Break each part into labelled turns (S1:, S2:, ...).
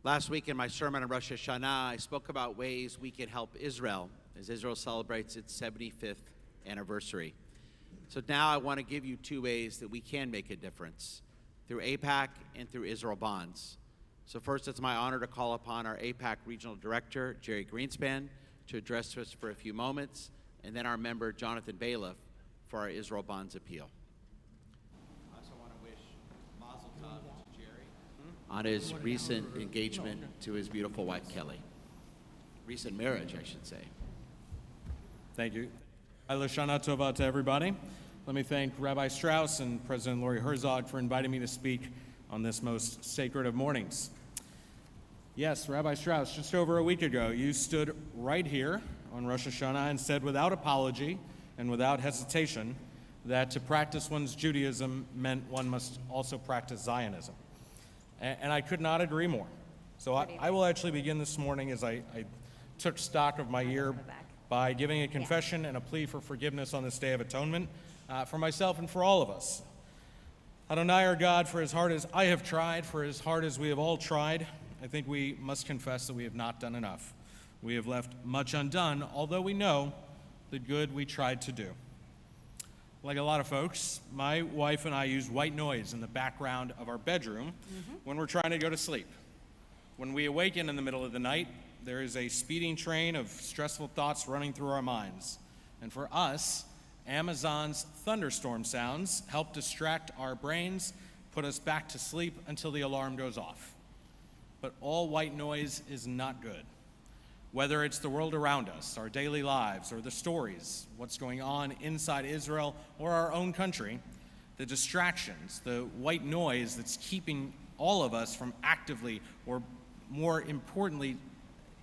S1: Last week in my sermon on Rosh Hashanah, I spoke about ways we can help Israel as Israel celebrates its 75th anniversary. So now I want to give you two ways that we can make a difference, through AIPAC and through Israel Bonds. So first, it's my honor to call upon our AIPAC Regional Director, Jerry Greenspan, to address us for a few moments, and then our member, Jonathan Baliff, for our Israel Bonds appeal. I also want to wish Mazel Tov to Jerry on his recent engagement to his beautiful wife, Kelly. Recent marriage, I should say.
S2: Thank you. Shana Tova to everybody. Let me thank Rabbi Strauss and President Lori Herzog for inviting me to speak on this most sacred of mornings. Yes, Rabbi Strauss, just over a week ago, you stood right here on Rosh Hashanah and said without apology and without hesitation that to practice one's Judaism meant one must also practice Zionism. And I could not agree more. So I will actually begin this morning as I took stock of my year by giving a confession and a plea for forgiveness on this Day of Atonement for myself and for all of us. Adonai, our God, for as hard as I have tried, for as hard as we have all tried, I think we must confess that we have not done enough. We have left much undone, although we know the good we tried to do. Like a lot of folks, my wife and I use white noise in the background of our bedroom when we're trying to go to sleep. When we awaken in the middle of the night, there is a speeding train of stressful thoughts running through our minds. And for us, Amazon's thunderstorm sounds help distract our brains, put us back to sleep until the alarm goes off. But all white noise is not good. Whether it's the world around us, our daily lives, or the stories, what's going on inside Israel or our own country, the distractions, the white noise that's keeping all of us from actively, or more importantly,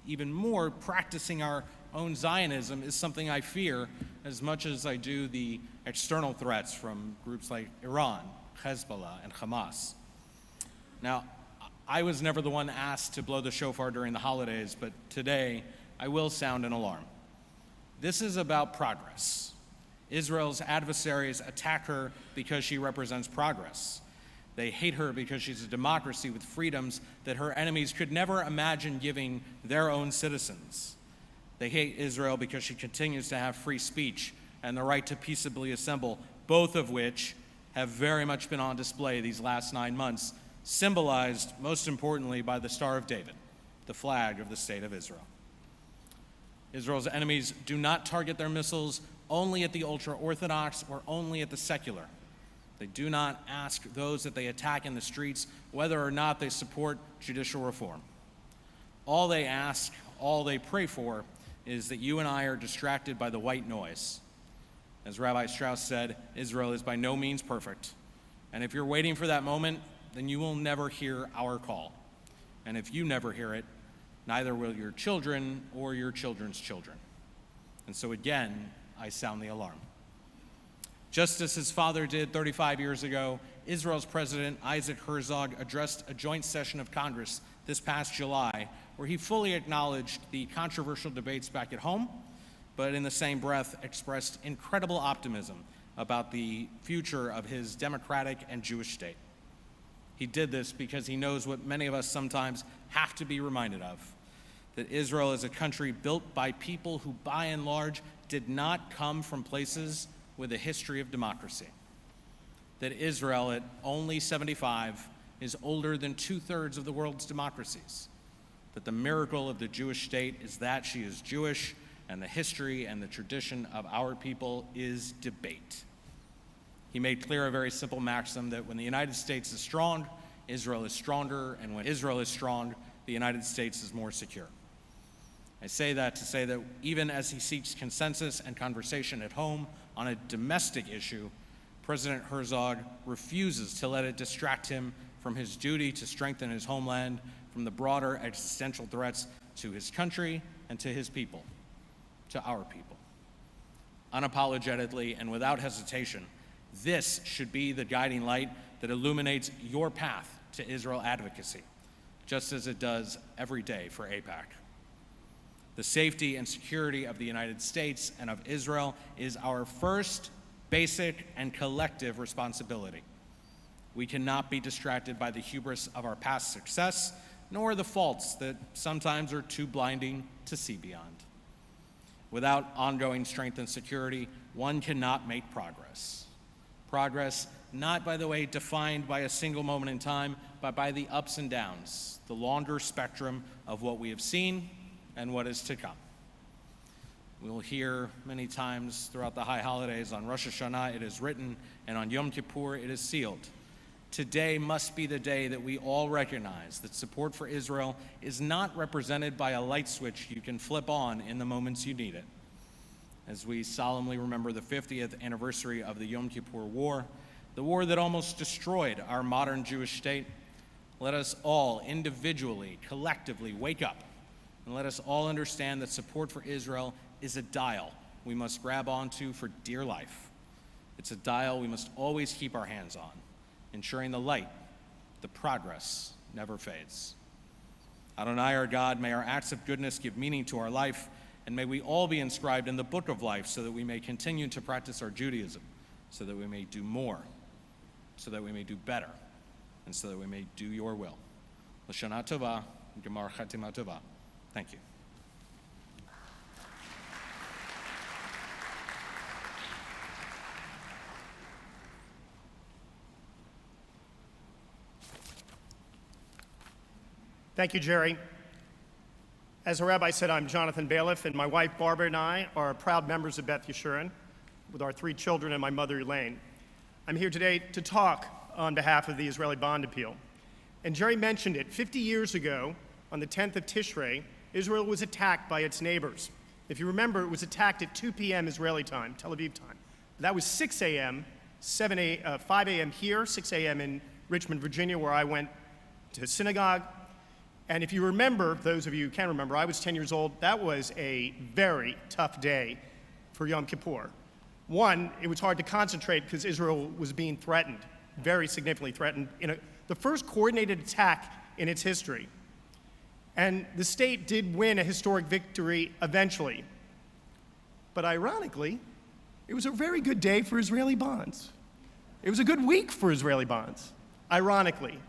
S2: even more practicing our own Zionism is something I fear as much as I do the external threats from groups like Iran, Hezbollah, and Hamas. Now, I was never the one asked to blow the shofar during the holidays, but today I will sound an alarm. This is about progress. Israel's adversaries attack her because she represents progress. They hate her because she's a democracy with freedoms that her enemies could never imagine giving their own citizens. They hate Israel because she continues to have free speech and the right to peaceably assemble, both of which have very much been on display these last 9 months, symbolized most importantly by the Star of David, the flag of the State of Israel. Israel's enemies do not target their missiles only at the ultra-Orthodox or only at the secular. They do not ask those that they attack in the streets whether or not they support judicial reform. All they ask, all they pray for, is that you and I are distracted by the white noise. As Rabbi Strauss said, Israel is by no means perfect. And if you're waiting for that moment, then you will never hear our call. And if you never hear it, neither will your children or your children's children. And so again, I sound the alarm. Just as his father did 35 years ago, Israel's President Isaac Herzog addressed a joint session of Congress this past July, where he fully acknowledged the controversial debates back at home, but in the same breath expressed incredible optimism about the future of his democratic and Jewish state. He did this because he knows what many of us sometimes have to be reminded of, that Israel is a country built by people who, by and large, did not come from places with a history of democracy. That Israel, at only 75, is older than 2/3 of the world's democracies. That the miracle of the Jewish state is that she is Jewish, and the history and the tradition of our people is debate. He made clear a very simple maxim that when the United States is strong, Israel is stronger, and when Israel is strong, the United States is more secure. I say that to say that even as he seeks consensus and conversation at home on a domestic issue, President Herzog refuses to let it distract him from his duty to strengthen his homeland from the broader existential threats to his country and to his people, to our people. Unapologetically and without hesitation, this should be the guiding light that illuminates your path to Israel advocacy, just as it does every day for AIPAC. The safety and security of the United States and of Israel is our first basic and collective responsibility. We cannot be distracted by the hubris of our past success, nor the faults that sometimes are too blinding to see beyond. Without ongoing strength and security, one cannot make progress. Progress not, by the way, defined by a single moment in time, but by the ups and downs, the longer spectrum of what we have seen and what is to come. We'll hear many times throughout the high holidays, on Rosh Hashanah it is written, and on Yom Kippur it is sealed. Today must be the day that we all recognize that support for Israel is not represented by a light switch you can flip on in the moments you need it. As we solemnly remember the 50th anniversary of the Yom Kippur War, the war that almost destroyed our modern Jewish state, let us all individually, collectively wake up, and let us all understand that support for Israel is a dial we must grab onto for dear life. It's a dial we must always keep our hands on, ensuring the light, the progress, never fades. Adonai, our God, may our acts of goodness give meaning to our life, and may we all be inscribed in the book of life so that we may continue to practice our Judaism, so that we may do more, so that we may do better, and so that we may do your will. L'shana tova, Gemar Chatima tova. Thank you.
S3: Thank you, Jerry. As the rabbi said, I'm Jonathan Baliff, and my wife Barbara and I are proud members of Beth Yeshurun, with our 3 children and my mother Elaine. I'm here today to talk on behalf of the Israeli bond appeal. And Jerry mentioned it, 50 years ago, on the 10th of Tishrei, Israel was attacked by its neighbors. If you remember, it was attacked at 2 p.m. Israeli time, Tel Aviv time. That was 6 a.m., 5 a.m. here, 6 a.m. in Richmond, Virginia, where I went to synagogue. And if you remember, those of you who can remember, I was 10 years old. That was a very tough day for Yom Kippur. One, it was hard to concentrate because Israel was being threatened, very significantly threatened, in the first coordinated attack in its history. And the state did win a historic victory eventually. But ironically, it was a very good day for Israeli bonds. It was a good week for Israeli bonds, ironically.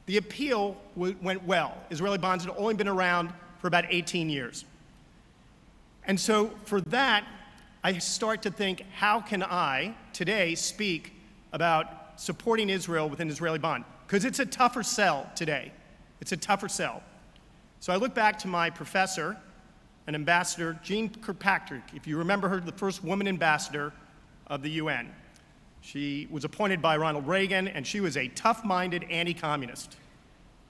S3: The appeal went well. Israeli bonds had only been around for about 18 years. And so for that, I start to think, how can I today speak about supporting Israel with an Israeli bond? Because it's a tougher sell today. It's a tougher sell. So I look back to my professor, an ambassador, Jean Kirkpatrick. If you remember her, the first woman ambassador of the UN. She was appointed by Ronald Reagan, and she was a tough-minded anti-communist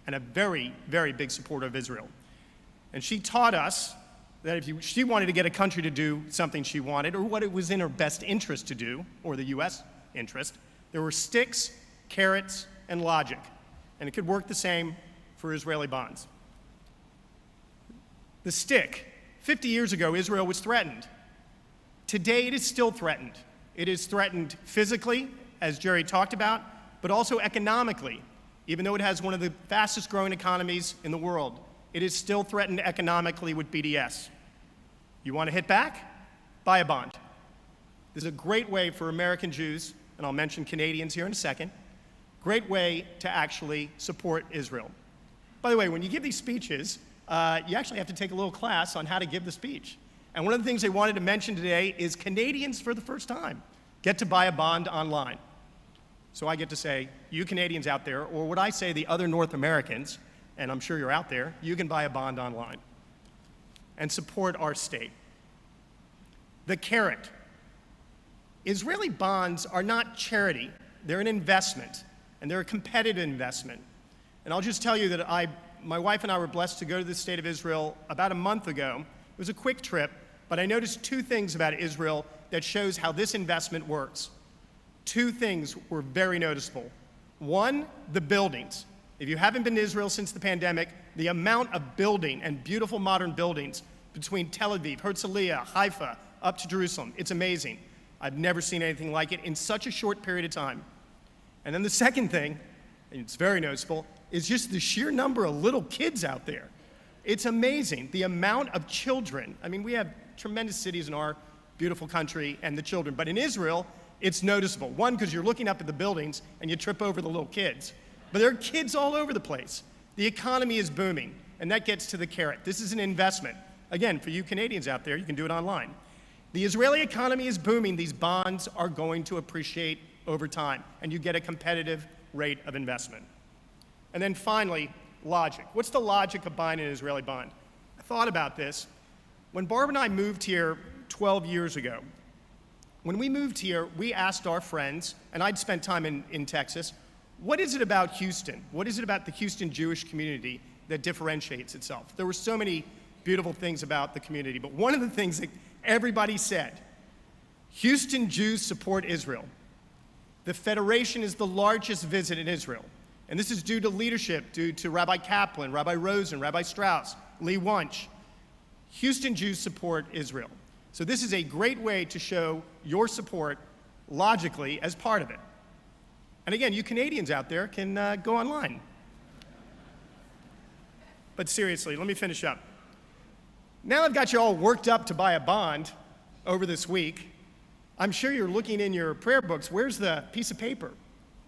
S3: and a very, very big supporter of Israel. And she taught us that if she wanted to get a country to do something she wanted, or what it was in her best interest to do, or the U.S. interest, there were sticks, carrots, and logic. And it could work the same for Israeli bonds. The stick. 50 years ago, Israel was threatened. Today, it is still threatened. It is threatened physically, as Jerry talked about, but also economically. Even though it has one of the fastest growing economies in the world, it is still threatened economically with BDS. You want to hit back? Buy a bond. This is a great way for American Jews, and I'll mention Canadians here in a second, great way to actually support Israel. By the way, when you give these speeches, you actually have to take a little class on how to give the speech. And one of the things they wanted to mention today is Canadians, for the first time, get to buy a bond online. So I get to say, you Canadians out there, or what I say, the other North Americans, and I'm sure you're out there, you can buy a bond online and support our state. The carrot. Israeli bonds are not charity. They're an investment, and they're a competitive investment. And I'll just tell you that my wife and I were blessed to go to the state of Israel about a month ago. It was a quick trip, but I noticed 2 things about Israel that shows how this investment works. 2 things were very noticeable. One, the buildings. If you haven't been to Israel since the pandemic, the amount of building and beautiful modern buildings between Tel Aviv, Herzliya, Haifa, up to Jerusalem, it's amazing. I've never seen anything like it in such a short period of time. And then the second thing, and it's very noticeable, is just the sheer number of little kids out there. It's amazing, the amount of children. I mean, we have tremendous cities in our beautiful country and the children, but in Israel, it's noticeable. One, because you're looking up at the buildings and you trip over the little kids. But there are kids all over the place. The economy is booming, and that gets to the carrot. This is an investment. Again, for you Canadians out there, you can do it online. The Israeli economy is booming. These bonds are going to appreciate over time, and you get a competitive rate of investment. And then finally, logic. What's the logic of buying an Israeli bond? I thought about this. When Barb and I moved here 12 years ago, when we moved here, we asked our friends, and I'd spent time in Texas, what is it about Houston? What is it about the Houston Jewish community that differentiates itself? There were so many beautiful things about the community, but one of the things that everybody said, Houston Jews support Israel. The Federation is the largest visit in Israel. And this is due to leadership, due to Rabbi Kaplan, Rabbi Rosen, Rabbi Strauss, Lee Wunsch. Houston Jews support Israel. So this is a great way to show your support logically as part of it. And again, you Canadians out there can go online. But seriously, let me finish up. Now I've got you all worked up to buy a bond over this week. I'm sure you're looking in your prayer books. Where's the piece of paper,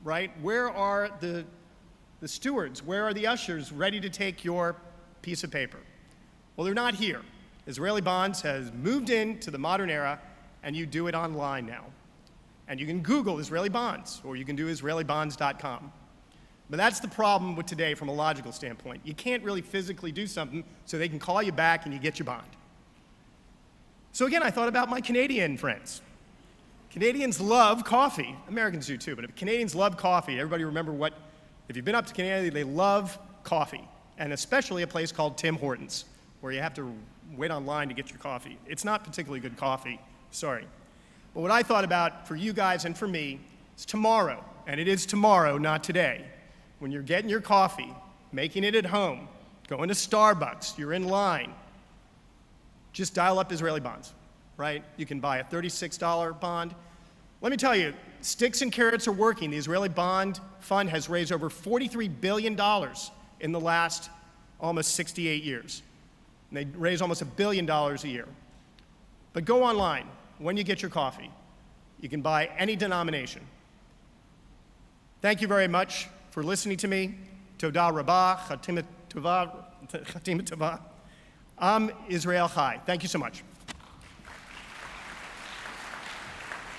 S3: right? Where are the stewards? Where are the ushers ready to take your piece of paper? Well, they're not here. Israeli Bonds has moved into the modern era, and you do it online now. And you can Google Israeli Bonds, or you can do israelibonds.com. But that's the problem with today from a logical standpoint. You can't really physically do something so they can call you back and you get your bond. So again, I thought about my Canadian friends. Canadians love coffee. Americans do too, but Canadians love coffee. Everybody remember if you've been up to Canada, they love coffee, and especially a place called Tim Hortons, where you have to wait online to get your coffee. It's not particularly good coffee, sorry. But what I thought about for you guys and for me is tomorrow, and it is tomorrow, not today, when you're getting your coffee, making it at home, going to Starbucks, you're in line, just dial up Israeli Bonds, right? You can buy a $36 bond. Let me tell you, sticks and carrots are working. The Israeli Bond Fund has raised over $43 billion in the last almost 68 years. And they raise almost $1 billion a year. But go online when you get your coffee. You can buy any denomination. Thank you very much for listening to me. Toda Rabbah, Chatima Tova, Am Israel Chai. Thank you so much.